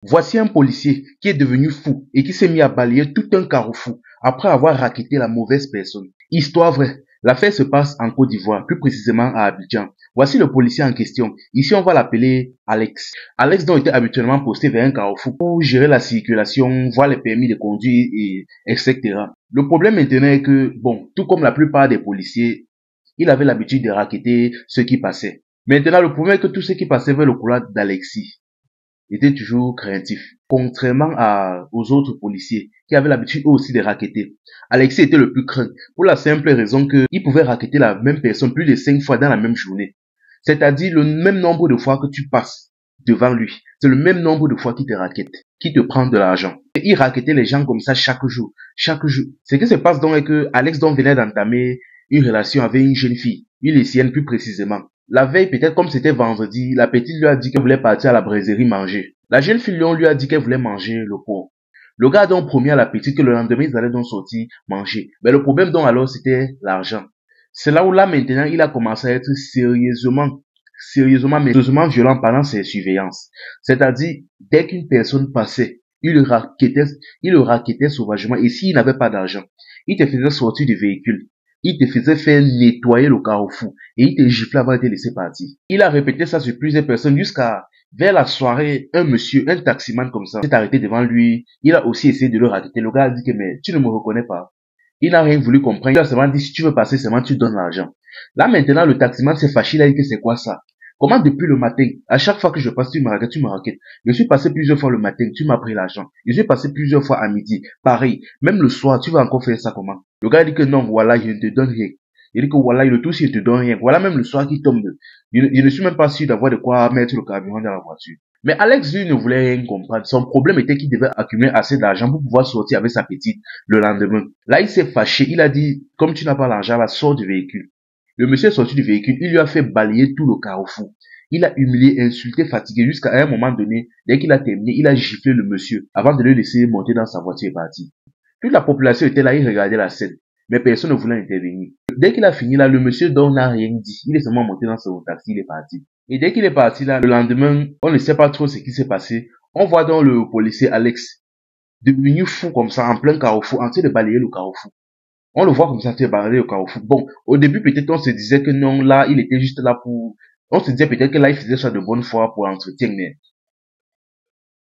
Voici un policier qui est devenu fou et qui s'est mis à balayer tout un carrefour après avoir racketé la mauvaise personne. Histoire vraie. L'affaire se passe en Côte d'Ivoire, plus précisément à Abidjan. Voici le policier en question. Ici, on va l'appeler Alex. Alex donc était habituellement posté vers un carrefour pour gérer la circulation, voir les permis de conduire, etc. Le problème maintenant est que, bon, tout comme la plupart des policiers, il avait l'habitude de racketter ceux qui passaient. Maintenant, le problème est que tous ceux qui passaient vers le couloir d'Alexis était toujours craintif. Contrairement aux autres policiers qui avaient l'habitude aussi de racketter. Alexis était le plus craint pour la simple raison qu'il pouvait racketter la même personne plus de 5 fois dans la même journée. C'est-à-dire le même nombre de fois que tu passes devant lui. C'est le même nombre de fois qu'il te rackette, qui te prend de l'argent. Et il rackettait les gens comme ça chaque jour. Chaque jour. Ce qui se passe donc est que Alex donc venait d'entamer une relation avec une jeune fille. Une lycéenne plus précisément. La veille, peut-être comme c'était vendredi, la petite lui a dit qu'elle voulait partir à la braiserie manger. La jeune fille lui a dit qu'elle voulait manger le porc. Le gars a donc promis à la petite que le lendemain, ils allaient donc sortir manger. Mais le problème donc alors, c'était l'argent. C'est là où là maintenant, il a commencé à être sérieusement violent pendant ses surveillances. C'est-à-dire, dès qu'une personne passait, il le rackettait sauvagement et s'il n'avait pas d'argent, il te faisait sortir du véhicule. Il te faisait faire nettoyer le carrefour et il te giflait avant de te laisser partir. Il a répété ça sur plusieurs personnes jusqu'à vers la soirée, un taximan comme ça, s'est arrêté devant lui. Il a aussi essayé de le racketter. Le gars a dit que mais tu ne me reconnais pas. Il n'a rien voulu comprendre. Il a seulement dit si tu veux passer seulement tu donnes l'argent. Là maintenant le taximan s'est fâché. Il a dit que c'est quoi ça? Comment depuis le matin, à chaque fois que je passe, tu me raquettes. Je suis passé plusieurs fois le matin, tu m'as pris l'argent. Je suis passé plusieurs fois à midi. Pareil. Même le soir, tu vas encore faire ça comment? Le gars dit que non, voilà, je ne te donne rien. Il dit que voilà, le tout, si je te donne rien. Voilà même le soir qui tombe. Je ne suis même pas sûr d'avoir de quoi mettre le carburant dans la voiture. Mais Alex, lui, ne voulait rien comprendre. Son problème était qu'il devait accumuler assez d'argent pour pouvoir sortir avec sa petite le lendemain. Là, il s'est fâché. Il a dit, comme tu n'as pas l'argent, là, sors du véhicule. Le monsieur est sorti du véhicule. Il lui a fait balayer tout le carrefour. Il a humilié, insulté, fatigué jusqu'à un moment donné. Dès qu'il a terminé, il a giflé le monsieur avant de le laisser monter dans sa voiture et partir. Toute la population était là, il regardait la scène. Mais personne ne voulait intervenir. Dès qu'il a fini là, le monsieur donc n'a rien dit. Il est seulement monté dans son taxi, il est parti. Et dès qu'il est parti là, le lendemain, on ne sait pas trop ce qui s'est passé. On voit donc le policier Alex devenu fou comme ça, en plein carrefour, en train de balayer le carrefour. On le voit comme ça, en train de balayer le carrefour. Bon, au début peut-être on se disait que non, là, il était juste là pour... On se disait peut-être que là, il faisait ça de bonne foi pour l'entretien, mais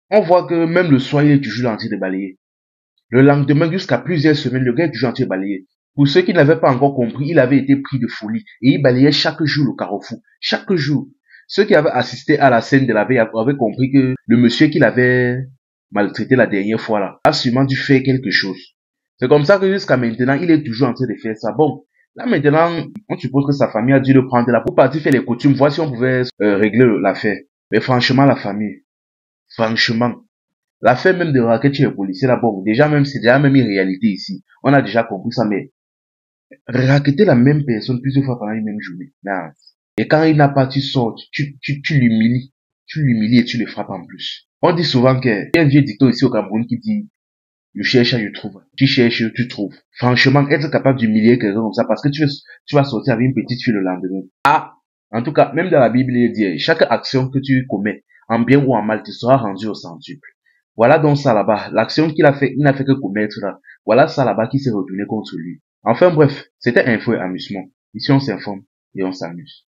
on voit que même le soir, il est toujours là en train de balayer. Le lendemain, jusqu'à plusieurs semaines, le gars est toujours en train de balayer. Pour ceux qui n'avaient pas encore compris, il avait été pris de folie et il balayait chaque jour le carrefour. Chaque jour. Ceux qui avaient assisté à la scène de la veille avaient compris que le monsieur qu'il avait maltraité la dernière fois là a sûrement dû faire quelque chose. C'est comme ça que jusqu'à maintenant, il est toujours en train de faire ça. Bon, là maintenant, on suppose que sa famille a dû le prendre là pour partir faire les coutumes, voir si on pouvait régler l'affaire. Mais franchement, la famille, franchement, l'affaire même de racket chez les policiers là, bon, déjà même, c'est déjà même une réalité ici. On a déjà compris ça, mais racketter la même personne plusieurs fois pendant une même journée. Non. Et quand il n'a pas, tu sors, tu l'humilies. Tu l'humilies et tu le frappes en plus. On dit souvent qu'il y a un vieux dicton ici au Cameroun qui dit, je cherche, je trouve. Tu cherches, tu trouves. Franchement, être capable d'humilier quelqu'un comme ça parce que tu vas sortir avec une petite fille le lendemain. Ah! En tout cas, même dans la Bible, il dit, chaque action que tu commets, en bien ou en mal, te sera rendue au centuple. Voilà donc ça là-bas. L'action qu'il a fait, il n'a fait que commettre là. Voilà ça là-bas qui s'est retourné contre lui. Enfin bref, c'était info et amusement. Ici on s'informe et on s'amuse.